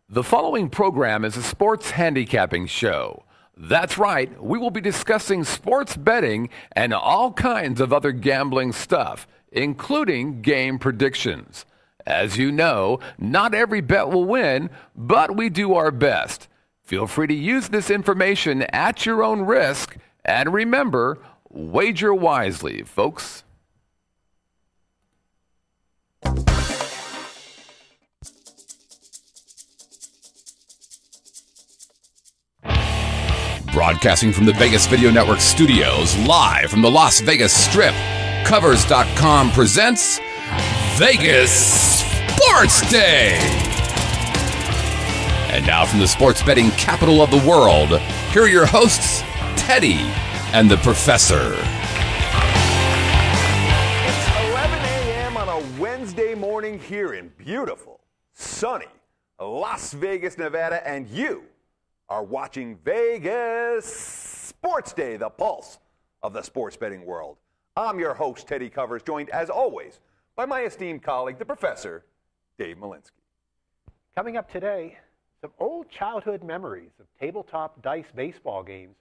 The following program is a sports handicapping show. That's right, we will be discussing sports betting and all kinds of other gambling stuff, including game predictions. As you know, not every bet will win, but we do our best. Feel free to use this information at your own risk, and remember, wager wisely, folks. Broadcasting from the Vegas Video Network studios, live from the Las Vegas Strip, Covers.com presents Vegas SportsDay. And now from the sports betting capital of the world, here are your hosts, Teddy and the Professor. It's 11 a.m. on a Wednesday morning here in beautiful, sunny Las Vegas, Nevada, and you are watching Vegas SportsDay, the pulse of the sports betting world. I'm your host, Teddy Covers, joined as always by my esteemed colleague, the Professor, Dave Malinsky. Coming up today, some old childhood memories of tabletop dice baseball games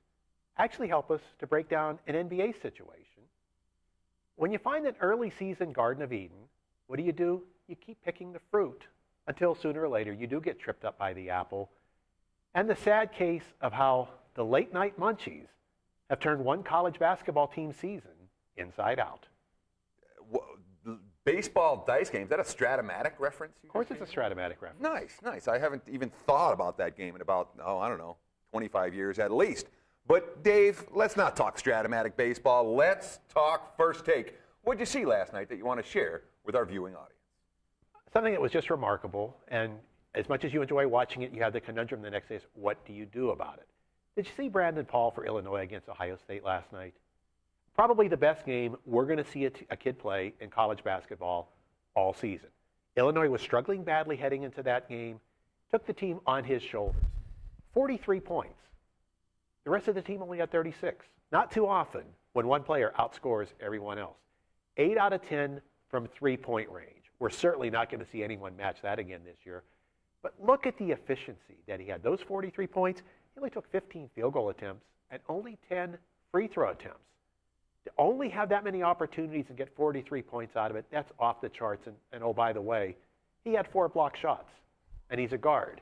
actually help us to break down an NBA situation. When you find an early season Garden of Eden, what do? You keep picking the fruit until sooner or later you do get tripped up by the apple. And the sad case of how the late night Munchies have turned one college basketball team season inside out. Baseball dice game, is that a Stratomatic reference? Of course it's a Stratomatic reference. Nice, nice. I haven't even thought about that game in about, 25 years at least. But Dave, let's not talk Stratomatic baseball. Let's talk first take. What did you see last night that you want to share with our viewing audience? Something that was just remarkable, and as much as you enjoy watching it, you have the conundrum the next day is, what do you do about it? Did you see Brandon Paul for Illinois against Ohio State last night? Probably the best game we're going to see a kid play in college basketball all season. Illinois was struggling badly heading into that game, took the team on his shoulders. 43 points. The rest of the team only had 36. Not too often when one player outscores everyone else. 8 out of 10 from three-point range. We're certainly not going to see anyone match that again this year. But look at the efficiency that he had. Those 43 points, he only took 15 field goal attempts and only 10 free throw attempts. To only have that many opportunities and get 43 points out of it, that's off the charts. And oh, by the way, he had 4 block shots, and he's a guard.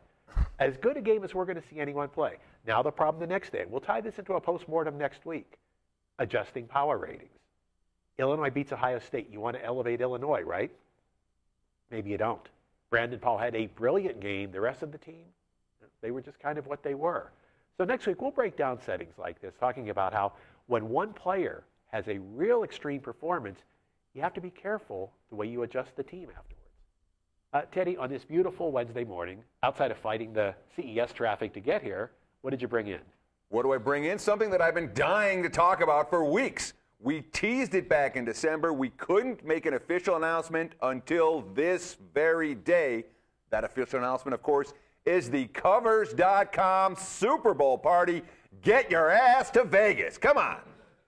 As good a game as we're going to see anyone play. Now the problem the next day. We'll tie this into a postmortem next week. Adjusting power ratings. Illinois beats Ohio State. You want to elevate Illinois, right? Maybe you don't. Brandon Paul had a brilliant game. The rest of the team, they were just kind of what they were. So next week, we'll break down settings like this, talking about how when one player has a real extreme performance, you have to be careful the way you adjust the team afterwards. Teddy, on this beautiful Wednesday morning, outside of fighting the CES traffic to get here, what did you bring in? What do I bring in? Something that I've been dying to talk about for weeks. We teased it back in December. We couldn't make an official announcement until this very day. That official announcement, of course, is the Covers.com Super Bowl party. Get your ass to Vegas. Come on.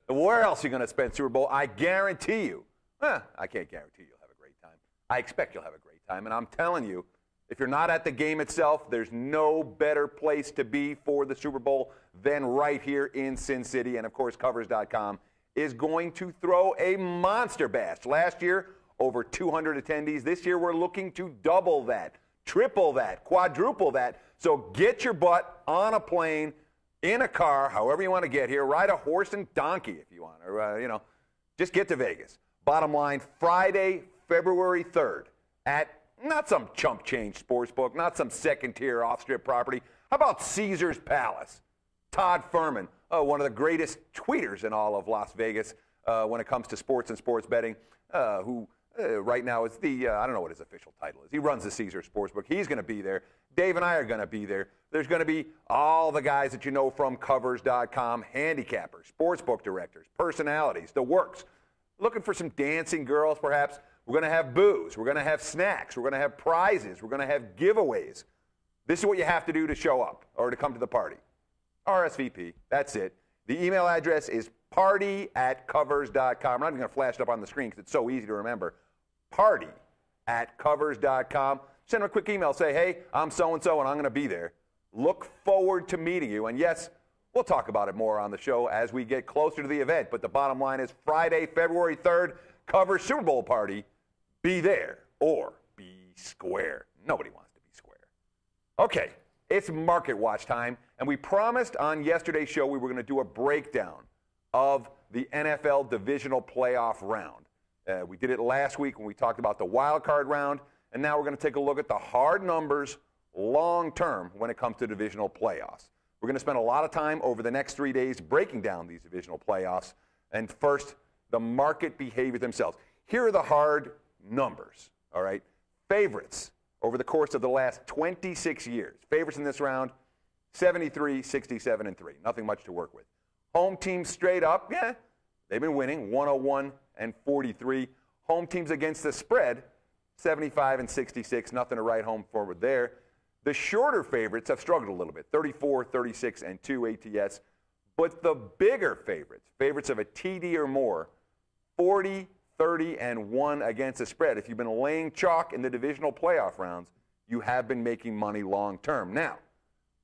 Where else are you going to spend Super Bowl? I guarantee you. I can't guarantee you'll have a great time. I expect you'll have a great time. And I'm telling you, if you're not at the game itself, there's no better place to be for the Super Bowl than right here in Sin City. And, of course, Covers.com is going to throw a monster bash. Last year, over 200 attendees. This year, we're looking to double that, triple that, quadruple that. So get your butt on a plane, in a car, however you want to get here. Ride a horse and donkey if you want, or, just get to Vegas. Bottom line, Friday, February 3rd at not some chump change sportsbook, not some second-tier off-strip property. How about Caesar's Palace? Todd Furman, one of the greatest tweeters in all of Las Vegas when it comes to sports and sports betting, who right now is the, I don't know what his official title is. He runs the Caesar Sportsbook. He's going to be there. Dave and I are going to be there. There's going to be all the guys that you know from Covers.com, handicappers, sportsbook directors, personalities, the works. Looking for some dancing girls, perhaps. We're going to have booze. We're going to have snacks. We're going to have prizes. We're going to have giveaways. This is what you have to do to show up or to come to the party. RSVP. That's it. The email address is party@covers.com. I'm not even going to flash it up on the screen because it's so easy to remember. Party@covers.com. Send them a quick email. Say, hey, I'm so-and-so, and I'm going to be there. Look forward to meeting you. And yes, we'll talk about it more on the show as we get closer to the event. But the bottom line is Friday, February 3rd, Cover Super Bowl party. Be there or be square. Nobody wants to be square. Okay, it's Market Watch time. And we promised on yesterday's show we were going to do a breakdown of the NFL divisional playoff round. We did it last week when we talked about the wild card round. And now we're going to take a look at the hard numbers long term when it comes to divisional playoffs. We're going to spend a lot of time over the next 3 days breaking down these divisional playoffs. And first, the market behavior themselves. Here are the hard numbers, all right? Favorites over the course of the last 26 years. Favorites in this round, 73, 67, and 3. Nothing much to work with. Home teams straight up, yeah, they've been winning, 101 and 43. Home teams against the spread, 75 and 66. Nothing to write home forward there. The shorter favorites have struggled a little bit, 34, 36, and 2 ATS. But the bigger favorites, favorites of a TD or more, 40, 30, and 1 against the spread. If you've been laying chalk in the divisional playoff rounds, you have been making money long term. Now,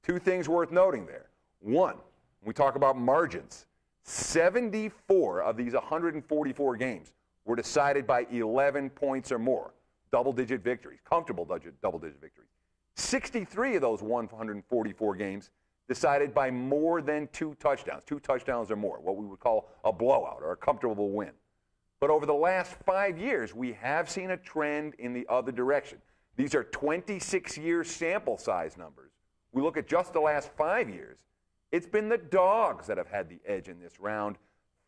two things worth noting there. One, when we talk about margins, 74 of these 144 games were decided by 11 points or more, double-digit victories, comfortable double-digit victories. 63 of those 144 games decided by more than 2 touchdowns or more, what we would call a blowout or a comfortable win. But over the last 5 years, we have seen a trend in the other direction. These are 26-year sample size numbers. We look at just the last 5 years. It's been the dogs that have had the edge in this round.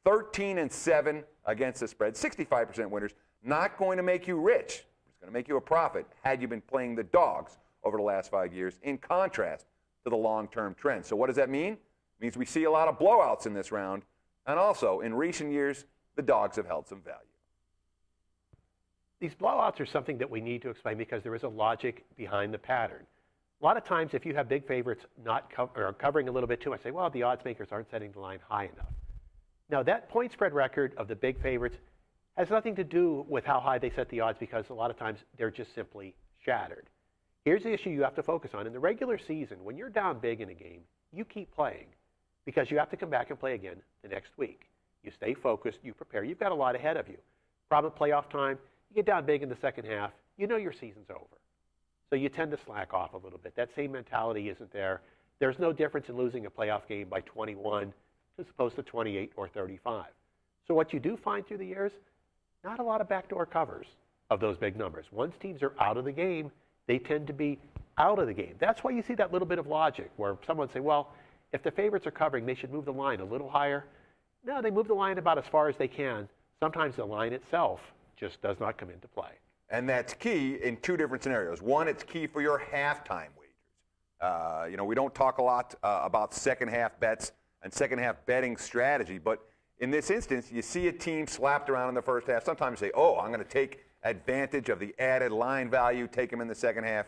13 and 7 against the spread, 65% winners. Not going to make you rich. It's going to make you a profit had you been playing the dogs over the last 5 years, in contrast to the long-term trend. So what does that mean? It means we see a lot of blowouts in this round, and also, in recent years, the dogs have held some value. These blowouts are something that we need to explain because there is a logic behind the pattern. A lot of times, if you have big favorites not covering a little bit too much, say, well, the odds makers aren't setting the line high enough. Now, that point spread record of the big favorites has nothing to do with how high they set the odds because a lot of times they're just simply shattered. Here's the issue you have to focus on. In the regular season, when you're down big in a game, you keep playing because you have to come back and play again the next week. You stay focused, you prepare. You've got a lot ahead of you. Problem at playoff time, you get down big in the second half, you know your season's over. So you tend to slack off a little bit. That same mentality isn't there. There's no difference in losing a playoff game by 21 as opposed to 28 or 35. So what you do find through the years, not a lot of backdoor covers of those big numbers. Once teams are out of the game, they tend to be out of the game. That's why you see that little bit of logic where someone say, well, if the favorites are covering, they should move the line a little higher. No, they move the line about as far as they can. Sometimes the line itself just does not come into play. And that's key in two different scenarios. One, it's key for your halftime wagers. We don't talk a lot about second half bets and second half betting strategy, but in this instance, you see a team slapped around in the first half. Sometimes you say, oh, I'm going to take advantage of the added line value, take them in the second half.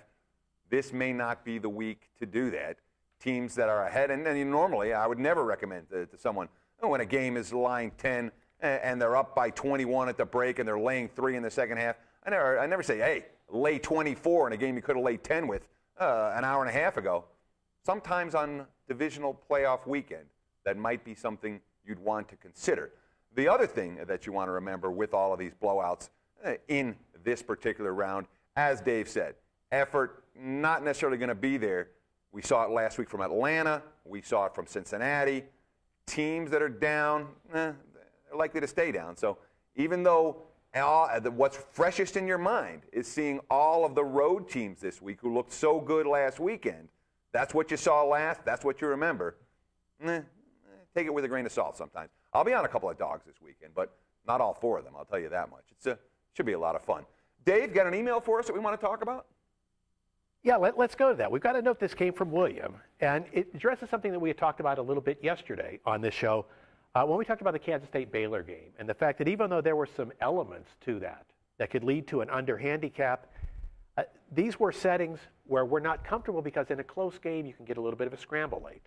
This may not be the week to do that. Teams that are ahead, and normally I would never recommend to someone, when a game is lying 10 and they're up by 21 at the break and they're laying 3 in the second half, I never say, hey, lay 24 in a game you could have laid 10 with an hour and a half ago. Sometimes on divisional playoff weekend, that might be something you'd want to consider. The other thing that you want to remember with all of these blowouts in this particular round, as Dave said, effort not necessarily going to be there. We saw it last week from Atlanta. We saw it from Cincinnati. Teams that are down, they're likely to stay down. So even though what's freshest in your mind is seeing all of the road teams this week who looked so good last weekend, that's what you saw last, that's what you remember. Take it with a grain of salt sometimes. I'll be on a couple of dogs this weekend, but not all 4 of them, I'll tell you that much. It should be a lot of fun. Dave, got an email for us that we want to talk about? Yeah, let's go to that. We've got to note this came from William, and it addresses something that we had talked about a little bit yesterday on this show when we talked about the Kansas State-Baylor game and the fact that even though there were some elements to that could lead to an under handicap, these were settings where we're not comfortable because in a close game you can get a little bit of a scramble late.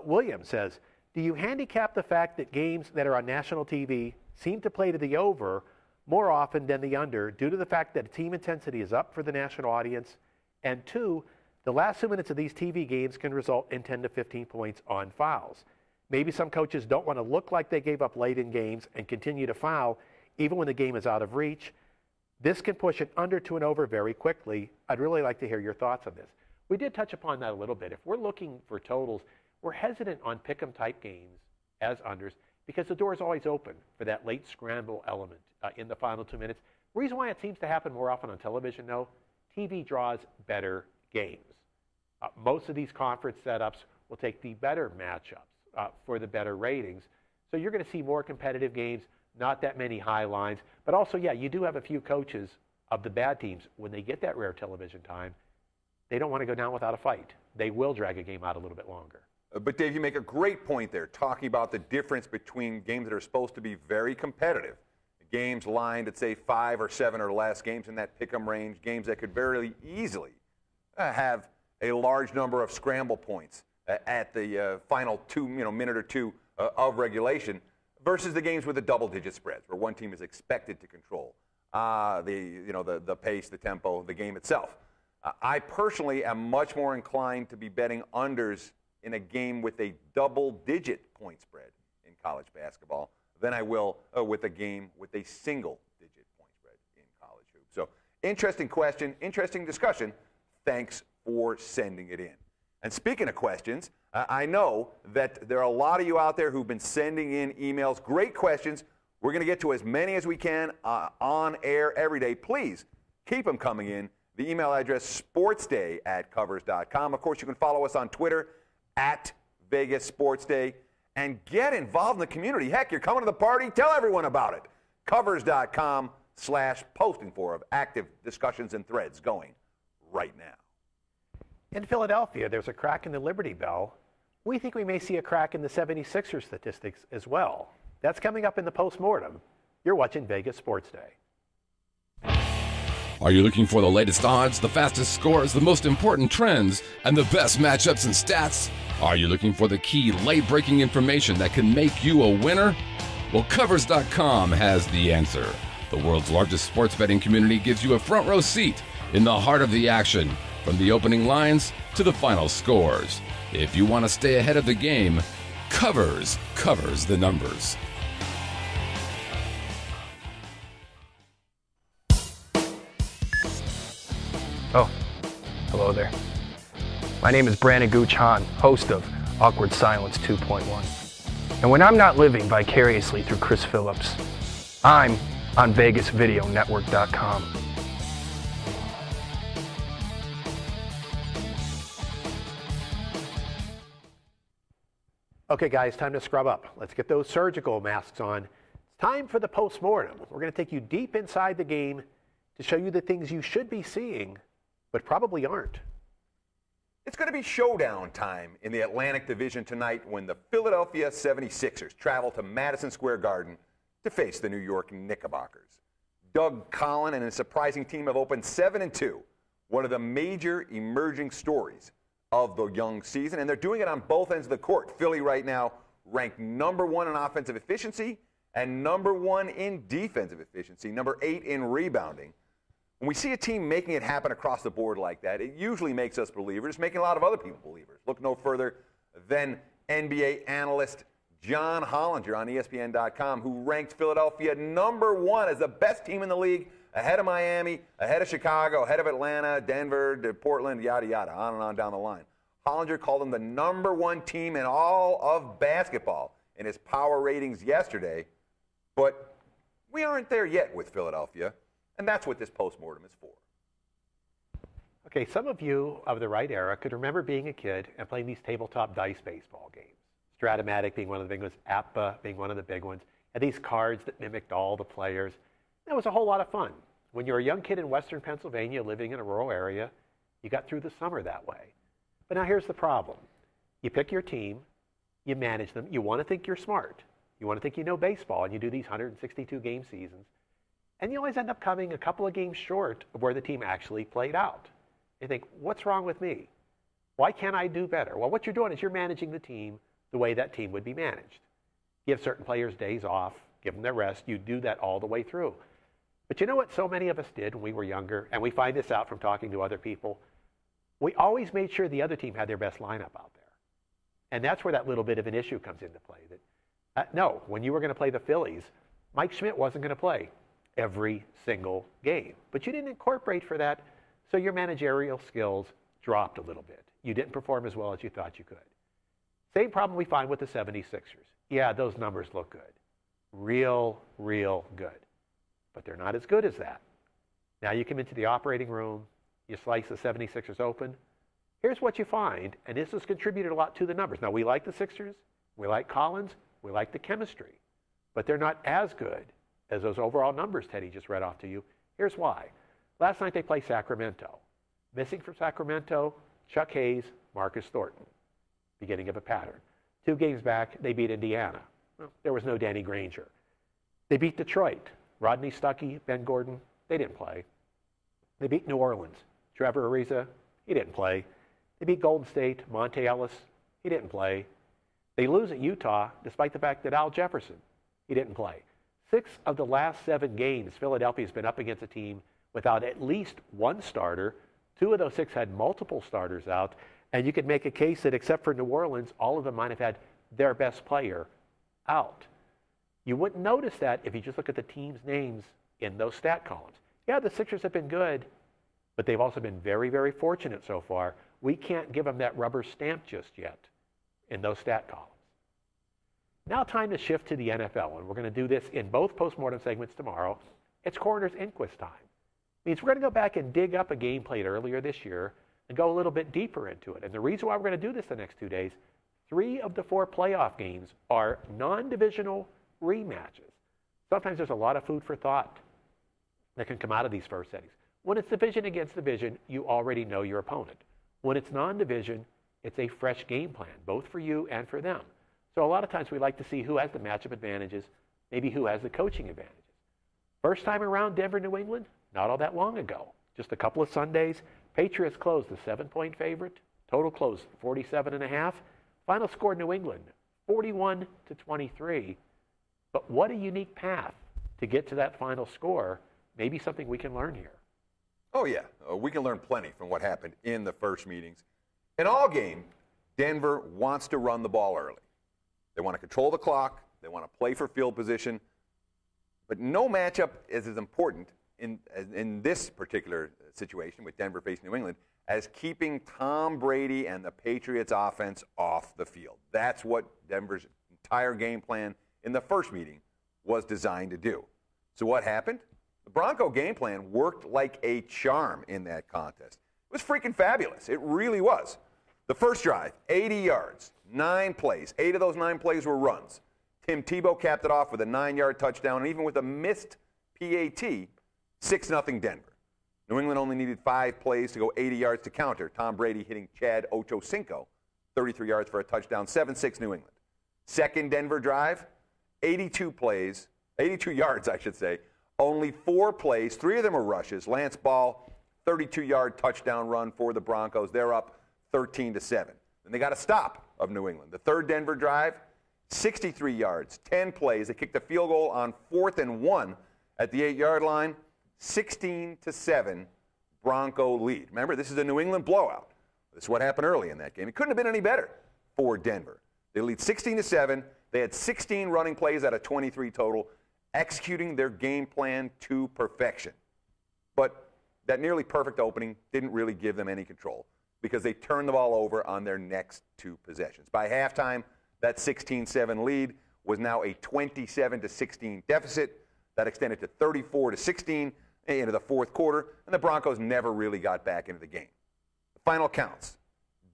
William says, do you handicap the fact that games that are on national TV seem to play to the over more often than the under due to the fact that team intensity is up for the national audience And 2, the last 2 minutes of these TV games can result in 10 to 15 points on fouls. Maybe some coaches don't want to look like they gave up late in games and continue to foul even when the game is out of reach. This can push it under to and over very quickly. I'd really like to hear your thoughts on this. We did touch upon that a little bit. If we're looking for totals, we're hesitant on pick-em type games as unders because the door is always open for that late scramble element in the final 2 minutes. The reason why it seems to happen more often on television, though, TV draws better games. Most of these conference setups will take the better matchups for the better ratings. So you're going to see more competitive games, not that many high lines. But also, yeah, you do have a few coaches of the bad teams. When they get that rare television time, they don't want to go down without a fight. They will drag a game out a little bit longer. But, Dave, you make a great point there, talking about the difference between games that are supposed to be very competitive, games lined at, say, 5 or 7 or less, games in that pick-em range, games that could very easily have a large number of scramble points at the final minute or two of regulation, versus the games with the double-digit spreads, where one team is expected to control the pace, the tempo, the game itself. I personally am much more inclined to be betting unders in a game with a double-digit point spread in college basketball than I will with a game with a single-digit point spread in college hoops. So, interesting question, interesting discussion. Thanks for sending it in. And speaking of questions, I know that there are a lot of you out there who've been sending in emails. Great questions. We're going to get to as many as we can on air every day. Please keep them coming in. The email address, sportsday@covers.com. Of course, you can follow us on Twitter, @VegasSportsDay, and get involved in the community. Heck, you're coming to the party? Tell everyone about it. Covers.com/posting of active discussions and threads going right now. In Philadelphia, there's a crack in the Liberty Bell. We think we may see a crack in the 76ers statistics as well. That's coming up in the Postmortem. You're watching Vegas Sports Day. Are you looking for the latest odds, the fastest scores, the most important trends, and the best matchups and stats? Are you looking for the key late-breaking information that can make you a winner? Well, Covers.com has the answer. The world's largest sports betting community gives you a front row seat in the heart of the action, from the opening lines to the final scores. If you want to stay ahead of the game, Covers covers the numbers. Oh, hello there. My name is Brandon Gooch Hahn, host of Awkward Silence 2.1. And when I'm not living vicariously through Chris Phillips, I'm on VegasVideoNetwork.com. Okay, guys, time to scrub up. Let's get those surgical masks on. It's time for the Postmortem. We're going to take you deep inside the game to show you the things you should be seeing, but probably aren't. It's going to be showdown time in the Atlantic Division tonight when the Philadelphia 76ers travel to Madison Square Garden to face the New York Knickerbockers. Doug Collin and his surprising team have opened 7-2, one of the major emerging stories of the young season, and they're doing it on both ends of the court. Philly right now ranked number 1 in offensive efficiency and number 1 in defensive efficiency, number 8 in rebounding. When we see a team making it happen across the board like that, it usually makes us believers, making a lot of other people believers. Look no further than NBA analyst John Hollinger on ESPN.com, who ranked Philadelphia number 1 as the best team in the league, ahead of Miami, ahead of Chicago, ahead of Atlanta, Denver, Portland, yada, yada, on and on down the line. Hollinger called them the number 1 team in all of basketball in his power ratings yesterday. But we aren't there yet with Philadelphia, and that's what this Postmortem is for. Okay, some of you of the right era could remember being a kid and playing these tabletop dice baseball games. Stratomatic being one of the big ones, APBA being one of the big ones, and these cards that mimicked all the players. That was a whole lot of fun. When you're a young kid in western Pennsylvania living in a rural area, you got through the summer that way. But now here's the problem. You pick your team, you manage them, you want to think you're smart. You want to think you know baseball, and you do these 162 game seasons. And you always end up coming a couple of games short of where the team actually played out. You think, what's wrong with me? Why can't I do better? Well, what you're doing is you're managing the team the way that team would be managed. Give certain players days off, give them their rest. You do that all the way through. But you know what so many of us did when we were younger, and we find this out from talking to other people? We always made sure the other team had their best lineup out there. And that's where that little bit of an issue comes into play. That no, when you were going to play the Phillies, Mike Schmidt wasn't going to play every single game. But you didn't incorporate for that, so your managerial skills dropped a little bit. You didn't perform as well as you thought you could. Same problem we find with the 76ers. Yeah, those numbers look good. Real good. But they're not as good as that. Now you come into the operating room, you slice the 76ers open. Here's what you find, and this has contributed a lot to the numbers. Now, we like the Sixers, we like Collins, we like the chemistry, but they're not as good as those overall numbers Teddy just read off to you. Here's why. Last night they played Sacramento. Missing from Sacramento, Chuck Hayes, Marcus Thornton. Beginning of a pattern. 2 games back, they beat Indiana. Well, there was no Danny Granger. They beat Detroit. Rodney Stuckey, Ben Gordon, they didn't play. They beat New Orleans. Trevor Ariza, he didn't play. They beat Golden State. Monte Ellis, he didn't play. They lose at Utah, despite the fact that Al Jefferson, he didn't play. 6 of the last 7 games, Philadelphia's been up against a team without at least one starter. 2 of those 6 had multiple starters out. And you could make a case that except for New Orleans, all of them might have had their best player out. You wouldn't notice that if you just look at the team's names in those stat columns. Yeah, the Sixers have been good, but they've also been very fortunate so far. We can't give them that rubber stamp just yet in those stat columns. Now time to shift to the NFL, and we're going to do this in both postmortem segments tomorrow. It's Coroner's Inquest time. It means we're going to go back and dig up a game played earlier this year and go a little bit deeper into it. And the reason why we're going to do this the next 2 days, 3 of the 4 playoff games are non-divisional rematches. Sometimes there's a lot of food for thought that can come out of these first settings. When it's division against division, you already know your opponent. When it's non-division, it's a fresh game plan, both for you and for them. So a lot of times we like to see who has the matchup advantages, maybe who has the coaching advantages. First time around Denver, New England, not all that long ago. Just a couple of Sundays. Patriots closed the 7-point favorite. Total closed 47.5. Final score New England, 41-23. But what a unique path to get to that final score. Maybe something we can learn here. Oh, yeah. We can learn plenty from what happened in the first meetings. In all game, Denver wants to run the ball early. They want to control the clock. They want to play for field position. But no matchup is as important in this particular situation with Denver facing New England as keeping Tom Brady and the Patriots offense off the field. That's what Denver's entire game plan in the first meeting was designed to do. So what happened? The Bronco game plan worked like a charm in that contest. It was freaking fabulous. It really was. The first drive, 80 yards, 9 plays. 8 of those 9 plays were runs. Tim Tebow capped it off with a 9-yard touchdown, and even with a missed PAT, 6-0 Denver. New England only needed 5 plays to go 80 yards to counter. Tom Brady hitting Chad Ochocinco, 33 yards for a touchdown, 7-6 New England. Second Denver drive, 82 yards, I should say. Only 4 plays, 3 of them were rushes. Lance Ball, 32-yard touchdown run for the Broncos. They're up 13-7. Then they got a stop of New England. The third Denver drive, 63 yards, 10 plays. They kicked a field goal on 4th and 1 at the 8-yard line. 16-7 Bronco lead. Remember, this is a New England blowout. This is what happened early in that game. It couldn't have been any better for Denver. They lead 16-7. They had 16 running plays out of 23 total, executing their game plan to perfection. But that nearly perfect opening didn't really give them any control because they turned the ball over on their next 2 possessions. By halftime, that 16-7 lead was now a 27-16 deficit. That extended to 34-16 into the fourth quarter, and the Broncos never really got back into the game. The final counts.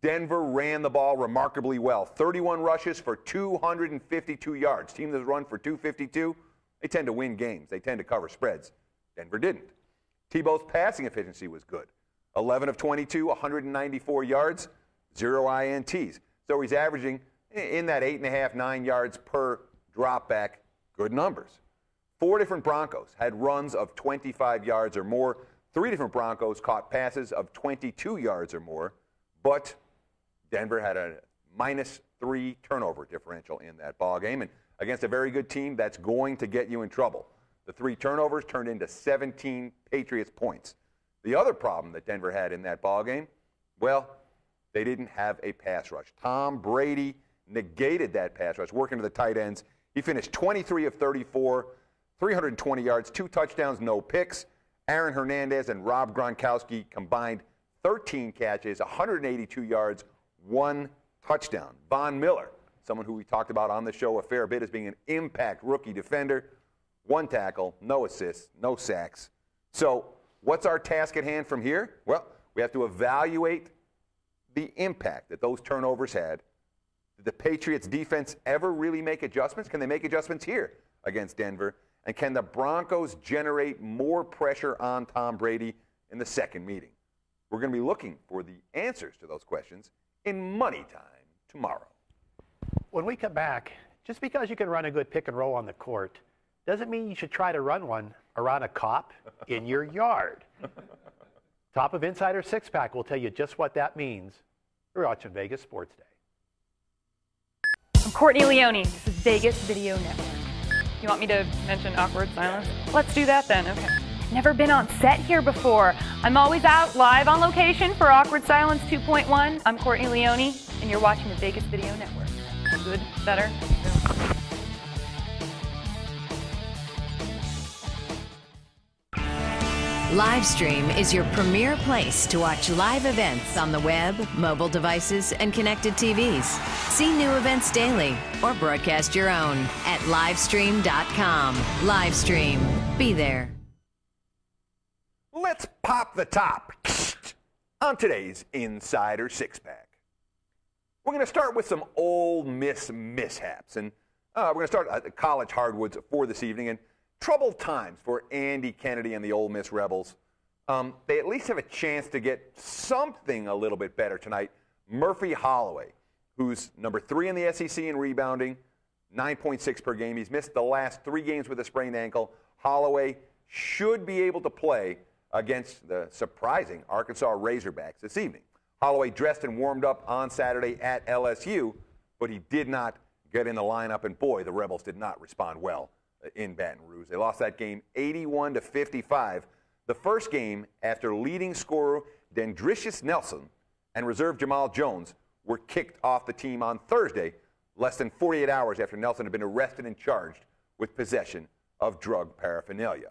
Denver ran the ball remarkably well. 31 rushes for 252 yards. Team that's run for 252, they tend to win games. They tend to cover spreads. Denver didn't. Tebow's passing efficiency was good. 11 of 22, 194 yards, 0 INTs. So he's averaging in that 8.5, 9 yards per drop back. Good numbers. 4 different Broncos had runs of 25 yards or more. 3 different Broncos caught passes of 22 yards or more. But Denver had a -3 turnover differential in that ball game. And against a very good team, that's going to get you in trouble. The 3 turnovers turned into 17 Patriots points. The other problem that Denver had in that ball game, Well, they didn't have a pass rush. Tom Brady negated that pass rush, working to the tight ends. He finished 23 of 34, 320 yards, 2 touchdowns, no picks. Aaron Hernandez and Rob Gronkowski combined 13 catches, 182 yards, 1 touchdown. Von Miller, someone who we talked about on the show a fair bit as being an impact rookie defender, 1 tackle, no assists, no sacks. So what's our task at hand from here? Well, we have to evaluate the impact that those turnovers had. Did the Patriots defense ever really make adjustments? Can they make adjustments here against Denver? And can the Broncos generate more pressure on Tom Brady in the second meeting? We're going to be looking for the answers to those questions in Money Time tomorrow. When we come back, just because you can run a good pick and roll on the court doesn't mean you should try to run one around a cop in your yard. Top of Insider Six Pack will tell you just what that means. We're watching Vegas Sports Day. I'm Courtney Leone. This is Vegas Video Network. You want me to mention awkward silence? Let's do that then, okay. Never been on set here before. I'm always out live on location for Awkward Silence 2.1. I'm Courtney Leone, and you're watching the Vegas Video Network. Good? Better? Livestream is your premier place to watch live events on the web, mobile devices, and connected TVs. See new events daily or broadcast your own at livestream.com. Livestream. Be there. Let's pop the top on today's Insider Six-Pack. We're going to start with some Ole Miss mishaps. And we're going to start at the college hardwoods for this evening. And troubled times for Andy Kennedy and the Ole Miss Rebels. They at least have a chance to get something a little bit better tonight. Murphy Holloway, who's number 3 in the SEC in rebounding, 9.6 per game. He's missed the last 3 games with a sprained ankle. Holloway should be able to play against the surprising Arkansas Razorbacks this evening. Holloway dressed and warmed up on Saturday at LSU, but he did not get in the lineup, and boy, the Rebels did not respond well in Baton Rouge. They lost that game 81-55. The first game after leading scorer Dendricius Nelson and reserve Jamal Jones were kicked off the team on Thursday, less than 48 hours after Nelson had been arrested and charged with possession of drug paraphernalia.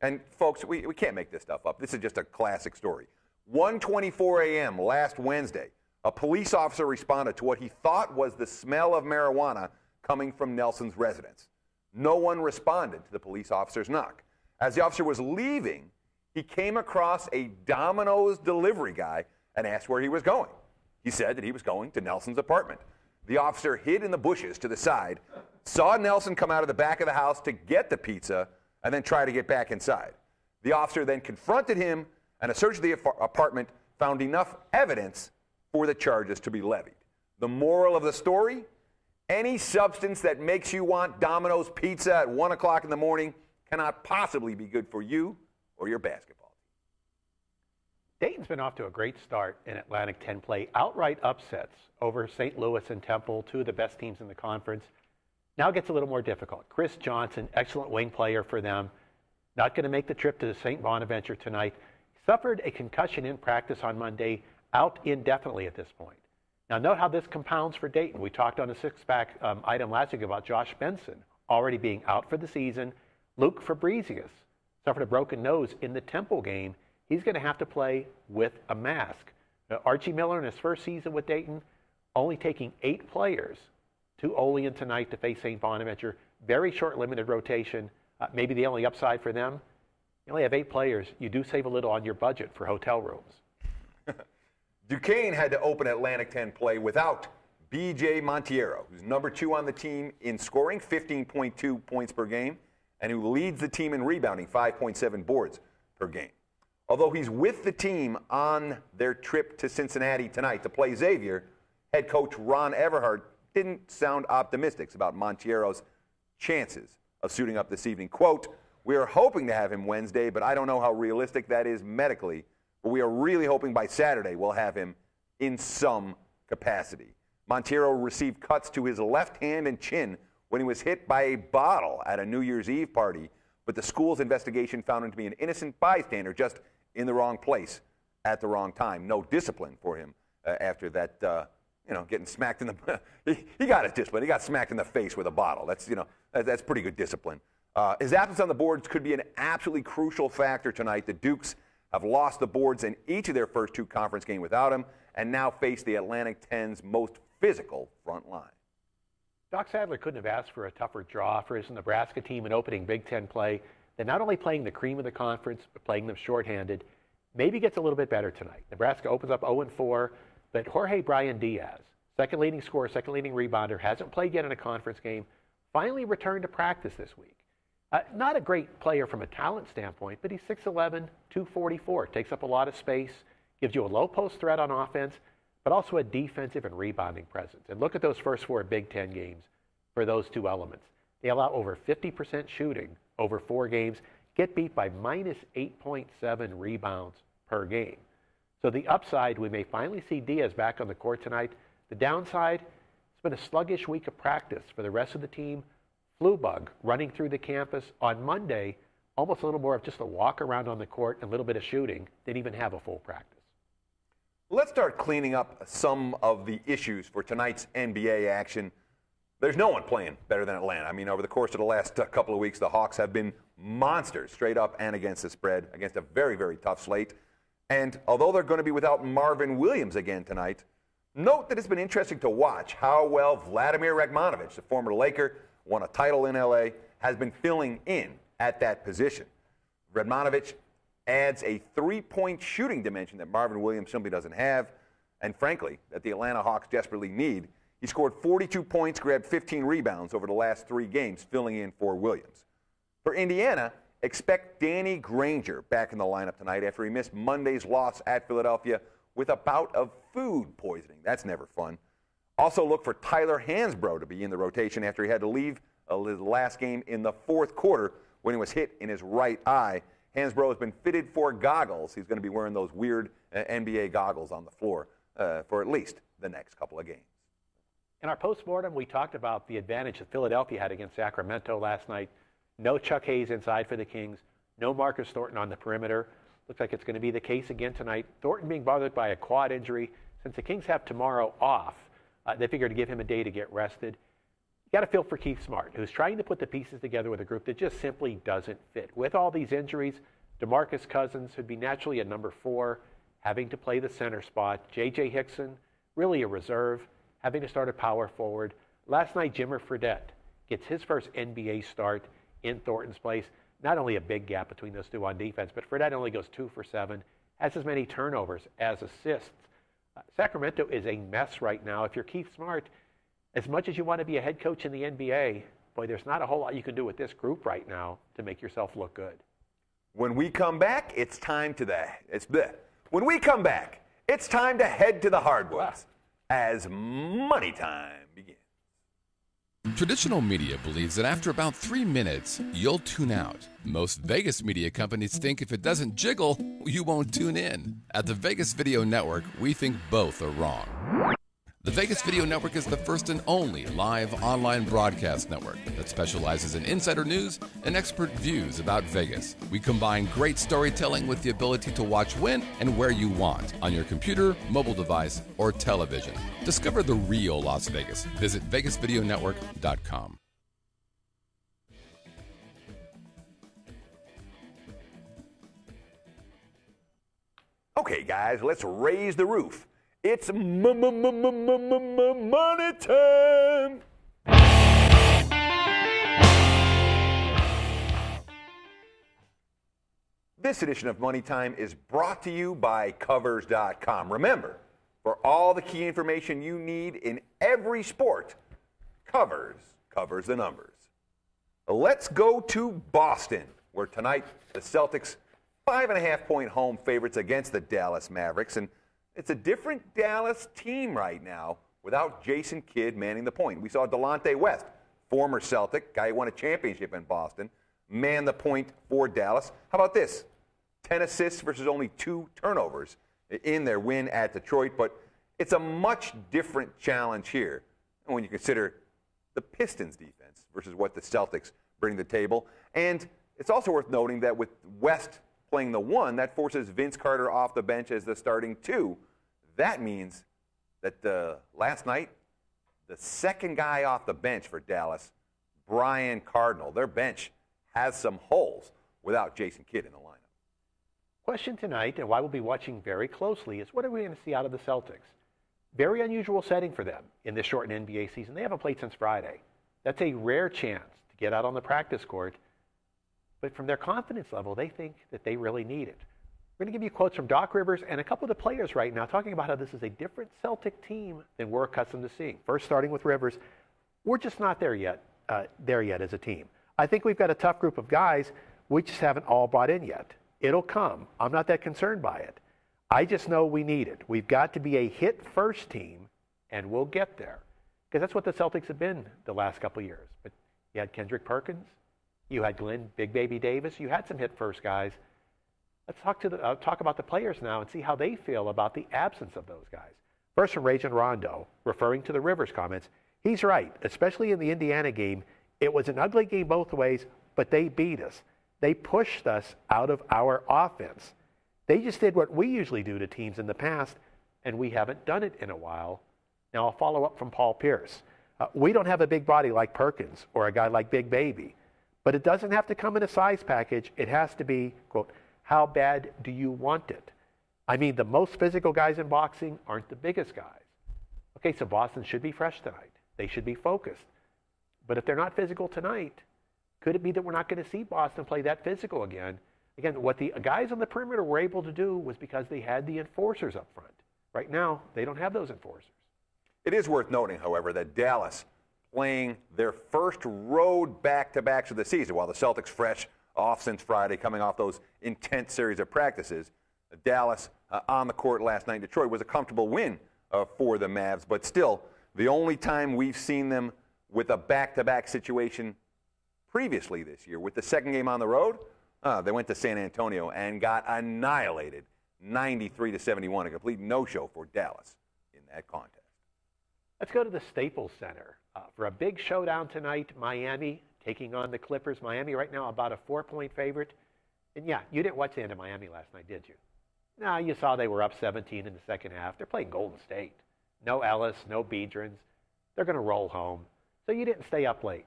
And folks, we can't make this stuff up. This is just a classic story. 1:24 a.m. last Wednesday, a police officer responded to what he thought was the smell of marijuana coming from Nelson's residence. No one responded to the police officer's knock. As the officer was leaving, he came across a Domino's delivery guy and asked where he was going. He said that he was going to Nelson's apartment. The officer hid in the bushes to the side, saw Nelson come out of the back of the house to get the pizza, and then try to get back inside. The officer then confronted him, and a search of the apartment found enough evidence for the charges to be levied. The moral of the story? Any substance that makes you want Domino's pizza at 1 o'clock in the morning cannot possibly be good for you or your basketball team. Dayton's been off to a great start in Atlantic 10 play. Outright upsets over St. Louis and Temple, 2 of the best teams in the conference. Now it gets a little more difficult. Chris Johnson, excellent wing player for them, not going to make the trip to St. Bonaventure tonight. Suffered a concussion in practice on Monday, out indefinitely at this point. Now, note how this compounds for Dayton. We talked on a six-pack item last week about Josh Benson already being out for the season. Luke Fabrizius suffered a broken nose in the Temple game. He's going to have to play with a mask. Now, Archie Miller in his first season with Dayton, only taking 8 players to Olean tonight to face St. Bonaventure. Very short, limited rotation. Maybe the only upside for them, you only have 8 players. You do save a little on your budget for hotel rooms. Duquesne had to open Atlantic 10 play without B.J. Montiero, who's number 2 on the team in scoring, 15.2 points per game, and who leads the team in rebounding, 5.7 boards per game. Although he's with the team on their trip to Cincinnati tonight to play Xavier, head coach Ron Everhart didn't sound optimistic about Montiero's chances of suiting up this evening. Quote, "We are hoping to have him Wednesday, but I don't know how realistic that is medically. But we are really hoping by Saturday we'll have him in some capacity." Montiero received cuts to his left hand and chin when he was hit by a bottle at a New Year's Eve party, but the school's investigation found him to be an innocent bystander just in the wrong place at the wrong time. No discipline for him after that, getting smacked in the he got his discipline. He got smacked in the face with a bottle. That's pretty good discipline. His absence on the boards could be an absolutely crucial factor tonight. The Dukes have lost the boards in each of their first 2 conference games without him and now face the Atlantic 10's most physical front line. Doc Sadler couldn't have asked for a tougher draw for his Nebraska team in opening Big Ten play. They're not only playing the cream of the conference, but playing them shorthanded. Maybe gets a little bit better tonight. Nebraska opens up 0-4, but Jorge Brian Diaz, second leading scorer, second leading rebounder, hasn't played yet in a conference game, finally returned to practice this week. Not a great player from a talent standpoint, but he's 6'11", 244. Takes up a lot of space, gives you a low post threat on offense, but also a defensive and rebounding presence. And look at those first 4 Big Ten games for those 2 elements. They allow over 50% shooting over 4 games, get beat by minus 8.7 rebounds per game. So the upside, we may finally see Diaz back on the court tonight. The downside, it's been a sluggish week of practice for the rest of the team. Flu bug running through the campus on Monday, almost a little more of just a walk around on the court and a little bit of shooting. Didn't even have a full practice. Let's start cleaning up some of the issues for tonight's NBA action. There's no one playing better than Atlanta. I mean, over the course of the last couple of weeks, the Hawks have been monsters straight up and against the spread, against a very, very tough slate. And although they're going to be without Marvin Williams again tonight, note that it's been interesting to watch how well Vladimir Radmanovic, the former Laker, won a title in L.A., has been filling in at that position. Radmanovic adds a 3-point shooting dimension that Marvin Williams simply doesn't have, and frankly, that the Atlanta Hawks desperately need. He scored 42 points, grabbed 15 rebounds over the last 3 games, filling in for Williams. For Indiana, expect Danny Granger back in the lineup tonight after he missed Monday's loss at Philadelphia with a bout of food poisoning. That's never fun. Also look for Tyler Hansbrough to be in the rotation after he had to leave his last game in the 4th quarter when he was hit in his right eye. Hansbrough has been fitted for goggles. He's going to be wearing those weird NBA goggles on the floor for at least the next couple of games. In our postmortem, we talked about the advantage that Philadelphia had against Sacramento last night. No Chuck Hayes inside for the Kings. No Marcus Thornton on the perimeter. Looks like it's going to be the case again tonight. Thornton being bothered by a quad injury. Since the Kings have tomorrow off, they figured to give him a day to get rested. You got to feel for Keith Smart, who's trying to put the pieces together with a group that just simply doesn't fit. With all these injuries, DeMarcus Cousins, who'd be naturally a number 4, having to play the center spot. J.J. Hickson, really a reserve, having to start a power forward. Last night, Jimmer Fredette gets his first NBA start in Thornton's place. Not only a big gap between those 2 on defense, but Fredette only goes 2 for 7, has as many turnovers as assists. Sacramento is a mess right now. If you're Keith Smart, as much as you want to be a head coach in the NBA, boy, there's not a whole lot you can do with this group right now to make yourself look good. When we come back, it's time to When we come back, it's time to head to the hardwoods as Money Time begins. Traditional media believes that after about 3 minutes, you'll tune out. Most Vegas media companies think if it doesn't jiggle, you won't tune in. At the Vegas Video Network, we think both are wrong. The Vegas Video Network is the first and only live online broadcast network that specializes in insider news and expert views about Vegas. We combine great storytelling with the ability to watch when and where you want on your computer, mobile device, or television. Discover the real Las Vegas. Visit VegasVideoNetwork.com. Okay, guys, let's raise the roof. It's money time. This edition of Money Time is brought to you by Covers.com. Remember, for all the key information you need in every sport, Covers covers the numbers. Let's go to Boston, where tonight the Celtics 5.5-point home favorites against the Dallas Mavericks, and it's a different Dallas team right now without Jason Kidd manning the point. We saw Delonte West, former Celtic, guy who won a championship in Boston, man the point for Dallas. How about this? 10 assists versus only 2 turnovers in their win at Detroit, but it's a much different challenge here when you consider the Pistons' defense versus what the Celtics bring to the table. And it's also worth noting that with West playing the 1. That forces Vince Carter off the bench as the starting 2. That means that last night, the second guy off the bench for Dallas, Brian Cardinal, their bench has some holes without Jason Kidd in the lineup. Question tonight, and why we'll be watching very closely, is what are we going to see out of the Celtics? Very unusual setting for them in this shortened NBA season. They haven't played since Friday. That's a rare chance to get out on the practice court. But from their confidence level, they think that they really need it. We're going to give you quotes from Doc Rivers and a couple of the players right now talking about how this is a different Celtic team than we're accustomed to seeing. First, starting with Rivers, we're just not there yet as a team. I think we've got a tough group of guys. We just haven't all bought in yet. It'll come. I'm not that concerned by it. I just know we need it. We've got to be a hit-first team, and we'll get there. Because that's what the Celtics have been the last couple of years. But you had Kendrick Perkins. You had Glenn Big Baby Davis. You had some hit-first guys. Let's talk about the players now and see how they feel about the absence of those guys. First from Rajon Rondo, referring to the Rivers comments, he's right, especially in the Indiana game. It was an ugly game both ways, but they beat us. They pushed us out of our offense. They just did what we usually do to teams in the past, and we haven't done it in a while. Now, I'll follow up from Paul Pierce. We don't have a big body like Perkins or a guy like Big Baby, but it doesn't have to come in a size package. It has to be, quote, how bad do you want it? I mean, the most physical guys in boxing aren't the biggest guys. Okay, so Boston should be fresh tonight. They should be focused. But if they're not physical tonight, could it be that we're not going to see Boston play that physical again? Again, what the guys on the perimeter were able to do was because they had the enforcers up front. Right now, they don't have those enforcers. It is worth noting, however, that Dallas playing their first road back-to-backs of the season, while the Celtics fresh off since Friday, coming off those intense series of practices. Dallas on the court last night in Detroit was a comfortable win for the Mavs, but still, the only time we've seen them with a back-to-back situation previously this year, with the second game on the road, they went to San Antonio and got annihilated 93-71, a complete no-show for Dallas in that contest. Let's go to the Staples Center for a big showdown tonight. Miami taking on the Clippers. Miami right now about a 4-point favorite. And yeah, you didn't watch the end of Miami last night, did you? No, you saw they were up 17 in the second half. They're playing Golden State. No Ellis, no Biedrins. They're going to roll home. So you didn't stay up late.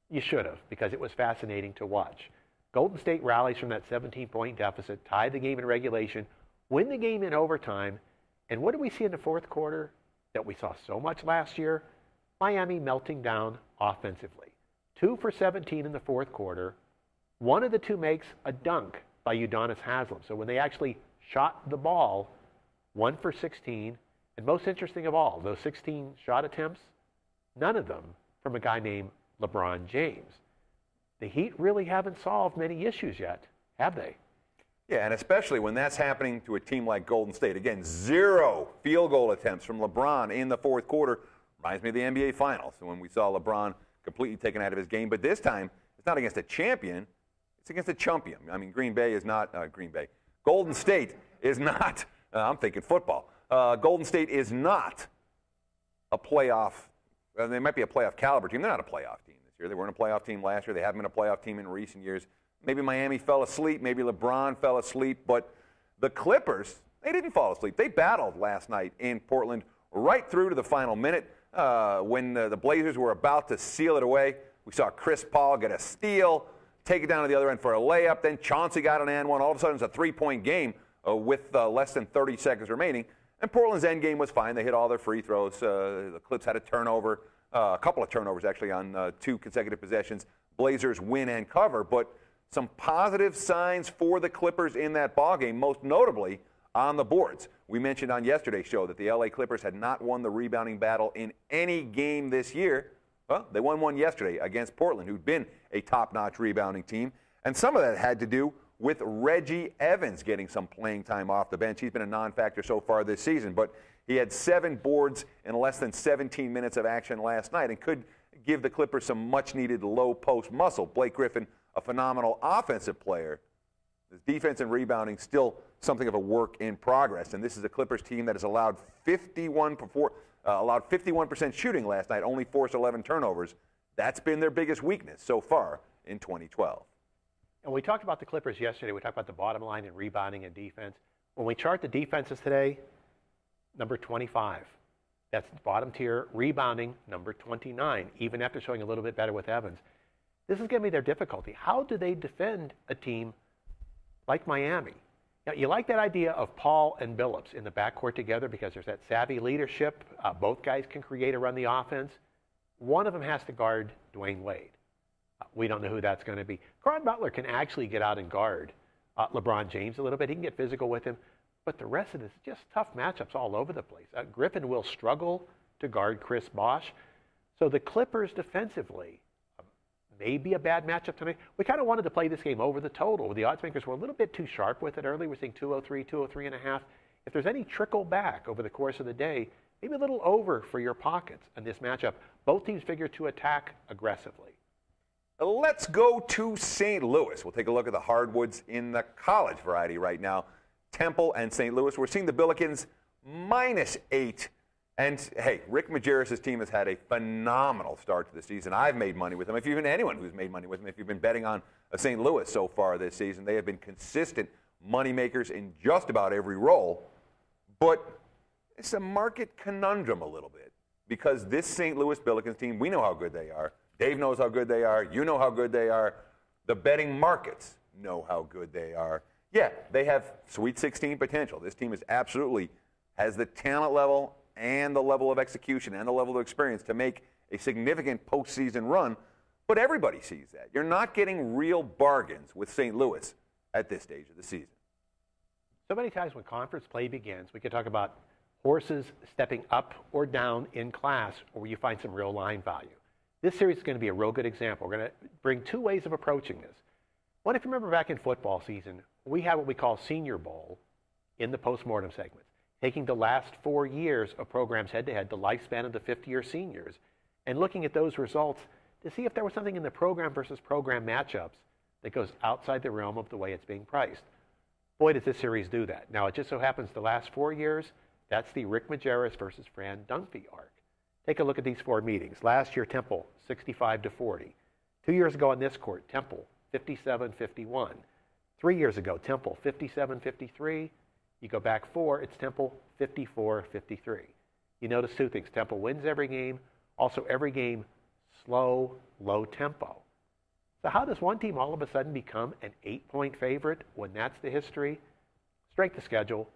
You should have, because it was fascinating to watch. Golden State rallies from that 17-point deficit, tie the game in regulation, win the game in overtime. And what do we see in the fourth quarter that we saw so much last year? Miami melting down offensively. 2 for 17 in the fourth quarter. One of the two makes a dunk by Udonis Haslem. So when they actually shot the ball, 1 for 16. And most interesting of all, those 16 shot attempts, none of them from a guy named LeBron James. The Heat really haven't solved many issues yet, have they? Yeah, and especially when that's happening to a team like Golden State. Again, 0 field goal attempts from LeBron in the fourth quarter. Reminds me of the NBA Finals, when we saw LeBron completely taken out of his game. But this time, it's not against a champion. It's against a chumpion. I mean, Golden State is not, I'm thinking football. Golden State is not a playoff, they might be a playoff caliber team. They're not a playoff team this year. They weren't a playoff team last year. They haven't been a playoff team in recent years. Maybe Miami fell asleep. Maybe LeBron fell asleep. But the Clippers, they didn't fall asleep. They battled last night in Portland right through to the final minute. When the Blazers were about to seal it away, we saw Chris Paul get a steal, take it down to the other end for a layup. Then Chauncey got an and one. All of a sudden, it's a 3-point game with less than 30 seconds remaining. And Portland's end game was fine. They hit all their free throws. The Clips had a turnover, a couple of turnovers actually on 2 consecutive possessions. Blazers win and cover, but some positive signs for the Clippers in that ballgame, most notably on the boards. We mentioned on yesterday's show that the LA Clippers had not won the rebounding battle in any game this year. Well, they won one yesterday against Portland, who'd been a top-notch rebounding team. And some of that had to do with Reggie Evans getting some playing time off the bench. He's been a non-factor so far this season, but he had 7 boards in less than 17 minutes of action last night and could give the Clippers some much-needed low-post muscle. Blake Griffin, a phenomenal offensive player. His defense and rebounding still something of a work in progress. And this is a Clippers team that has allowed 51% shooting last night, only forced 11 turnovers. That's been their biggest weakness so far in 2012. And we talked about the Clippers yesterday. We talked about the bottom line in rebounding and defense. When we chart the defenses today, number 25. That's the bottom tier. Rebounding, number 29, even after showing a little bit better with Evans. This is going to be their difficulty. How do they defend a team like Miami? Now, you like that idea of Paul and Billups in the backcourt together because there's that savvy leadership. Both guys can create or run the offense. One of them has to guard Dwayne Wade. We don't know who that's going to be. Caron Butler can actually get out and guard LeBron James a little bit. He can get physical with him. But the rest of this is just tough matchups all over the place. Griffin will struggle to guard Chris Bosh. So the Clippers defensively may be a bad matchup tonight. We kind of wanted to play this game over the total. The odds makers were a little bit too sharp with it early. We're seeing 203, 203.5. If there's any trickle back over the course of the day, maybe a little over for your pockets in this matchup. Both teams figure to attack aggressively. Let's go to St. Louis. We'll take a look at the hardwoods in the college variety right now. Temple and St. Louis. We're seeing the Billikens -8. And, hey, Rick Majerus' team has had a phenomenal start to the season. I've made money with them. If you've been anyone who's made money with them, if you've been betting on St. Louis so far this season, they have been consistent money makers in just about every role. But it's a market conundrum a little bit because this St. Louis Billikens team, we know how good they are. Dave knows how good they are. You know how good they are. The betting markets know how good they are. Yeah, they have Sweet 16 potential. This team is absolutely has the talent level and the level of execution and the level of experience to make a significant postseason run, but everybody sees that. You're not getting real bargains with St. Louis at this stage of the season. So many times when conference play begins, we can talk about horses stepping up or down in class or where you find some real line value. This series is going to be a real good example. We're going to bring two ways of approaching this. One, if you remember back in football season, we had what we call Senior Bowl in the Postmortem segments, taking the last 4 years of programs head-to-head, the lifespan of the 50-year seniors, and looking at those results to see if there was something in the program versus program matchups that goes outside the realm of the way it's being priced. Boy, does this series do that. Now, it just so happens the last 4 years, that's the Rick Majerus versus Fran Dunphy arc. Take a look at these 4 meetings. Last year, Temple, 65-40. 2 years ago on this court, Temple, 57-51. 3 years ago, Temple, 57-53. You go back 4, it's Temple, 54-53. You notice 2 things. Temple wins every game. Also, every game, slow, low tempo. So how does one team all of a sudden become an 8-point favorite when that's the history? Strength of schedule.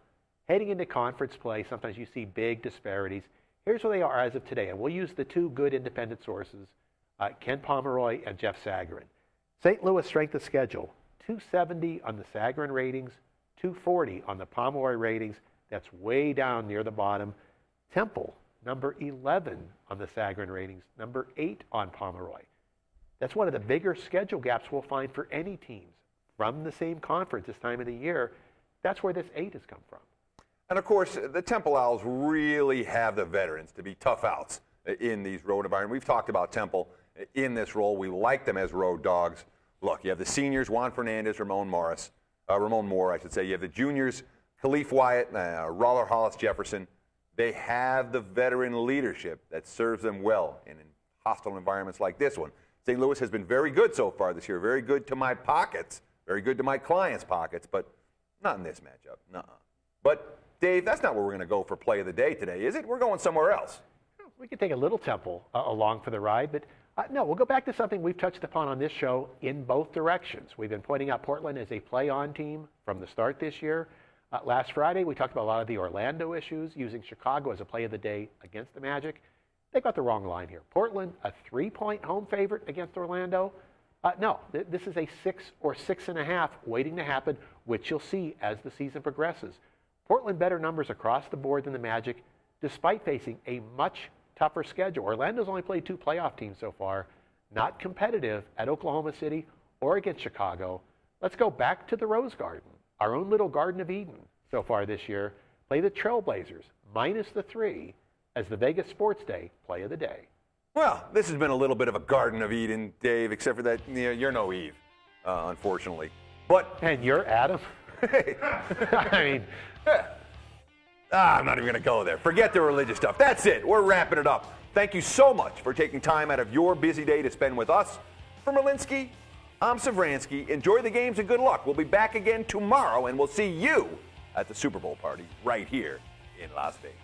Heading into conference play, sometimes you see big disparities. Here's where they are as of today, and we'll use the 2 good independent sources, Ken Pomeroy and Jeff Sagarin. St. Louis strength of schedule, 270 on the Sagarin ratings, 240 on the Pomeroy ratings. That's way down near the bottom. Temple, number 11 on the Sagarin ratings, number 8 on Pomeroy. That's one of the bigger schedule gaps we'll find for any teams from the same conference this time of the year. That's where this 8 has come from. And, of course, the Temple Owls really have the veterans to be tough outs in these road environments. We've talked about Temple in this role. We like them as road dogs. Look, you have the seniors, Juan Fernandez, Ramon Moore, I should say. You have the juniors, Khalif Wyatt, Roller Hollis Jefferson. They have the veteran leadership that serves them well in hostile environments like this one. St. Louis has been very good so far this year, very good to my pockets, very good to my clients' pockets, but not in this matchup. Nuh-uh. But Dave, that's not where we're going to go for play of the day today, is it? We're going somewhere else. We could take a little Temple along for the ride, but no, we'll go back to something we've touched upon on this show in both directions. We've been pointing out Portland as a play-on team from the start this year. Last Friday, we talked about a lot of the Orlando issues, using Chicago as a play of the day against the Magic. They got the wrong line here. Portland, a 3-point home favorite against Orlando. No, this is a 6 or 6.5 waiting to happen, which you'll see as the season progresses. Portland better numbers across the board than the Magic, despite facing a much tougher schedule. Orlando's only played 2 playoff teams so far, not competitive at Oklahoma City or against Chicago. Let's go back to the Rose Garden, our own little Garden of Eden so far this year. Play the Trailblazers, minus the 3, as the Vegas Sports Day play of the day. Well, this has been a little bit of a Garden of Eden, Dave, except for that you're no Eve, unfortunately. But and you're Adam. I mean, I'm not even going to go there. Forget the religious stuff. That's it. We're wrapping it up. Thank you so much for taking time out of your busy day to spend with us. For Malinsky, I'm Savransky. Enjoy the games and good luck. We'll be back again tomorrow, and we'll see you at the Super Bowl party right here in Las Vegas.